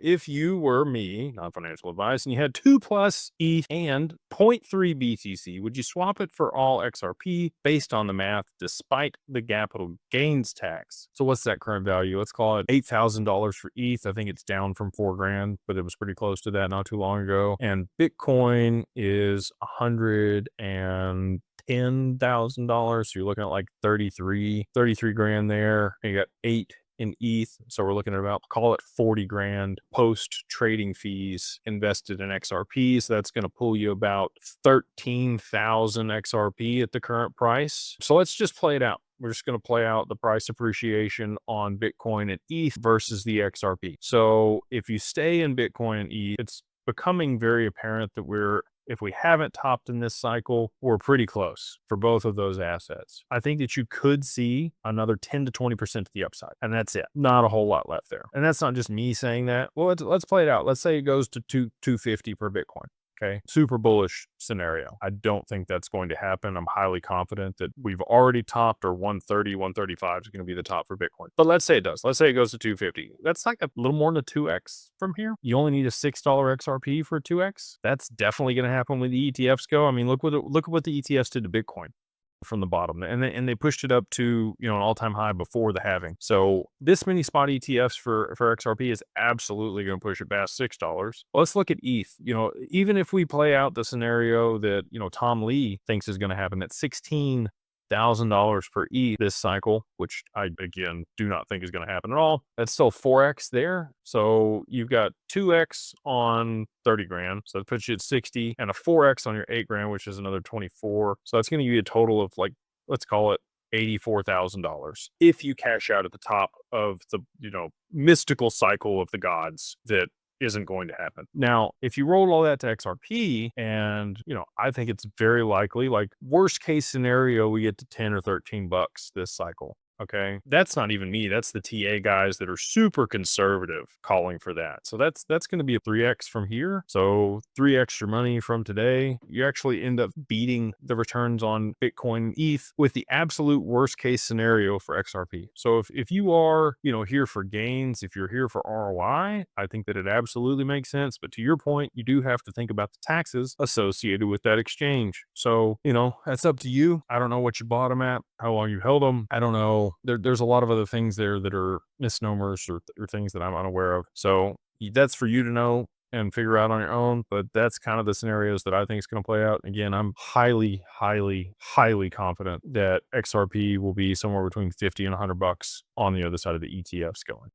if you were me, non-financial advice, and you had 2 plus ETH and zero point 0.3 BTC, would you swap it for all XRP based on the math despite the capital gains tax? So what's that current value? Let's call it $8,000 for ETH. I think it's down from 4 grand, but it was pretty close to that not too long ago. And Bitcoin is $110,000. So you're looking at like 33 grand there. And you got 8 in ETH. So we're looking at about, call it 40 grand post trading fees invested in XRP. So that's going to pull you about 13,000 XRP at the current price. So let's just play it out. We're just going to play out the price appreciation on Bitcoin and ETH versus the XRP. So if you stay in Bitcoin and ETH, it's becoming very apparent that if we haven't topped in this cycle, we're pretty close for both of those assets. I think that you could see another 10 to 20% to the upside, and that's it. Not a whole lot left there. And that's not just me saying that. Well, let's play it out. Let's say it goes to 250 per Bitcoin. Okay. Super bullish scenario. I don't think that's going to happen. I'm highly confident that we've already topped, or 130, 135 is going to be the top for Bitcoin. But let's say it does. Let's say it goes to 250. That's like a little more than a 2x from here. You only need a $6 XRP for a 2x. That's definitely going to happen when the ETFs go. I mean, look what the ETFs did to Bitcoin from the bottom, and they pushed it up to, an all-time high before the halving. So this many spot ETFs for XRP is absolutely going to push it past $6. Let's look at ETH. Even if we play out the scenario that Tom Lee thinks is going to happen at $16,000 per ETH this cycle, which I again do not think is going to happen at all. That's still 4x there. So you've got 2x on 30 grand. So that puts you at 60, and a 4x on your 8 grand, which is another 24. So that's going to give you a total of, like, let's call it $84,000 if you cash out at the top of the, mystical cycle of the gods that isn't going to happen. Now, if you roll all that to XRP, and I think it's very likely, like worst case scenario, we get to 10 or 13 bucks this cycle. Okay. That's not even me. That's the TA guys that are super conservative calling for that. So that's going to be a 3x from here. So 3x your money from today. You actually end up beating the returns on Bitcoin and ETH with the absolute worst case scenario for XRP. So if you are, here for gains, if you're here for ROI, I think that it absolutely makes sense. But to your point, you do have to think about the taxes associated with that exchange. So, that's up to you. I don't know what you bought them at, how long you held them. I don't know. There's a lot of other things there that are misnomers or things that I'm unaware of. So that's for you to know and figure out on your own. But that's kind of the scenarios that I think is going to play out. Again, I'm highly, highly, highly confident that XRP will be somewhere between 50 and 100 bucks on the other side of the ETFs going.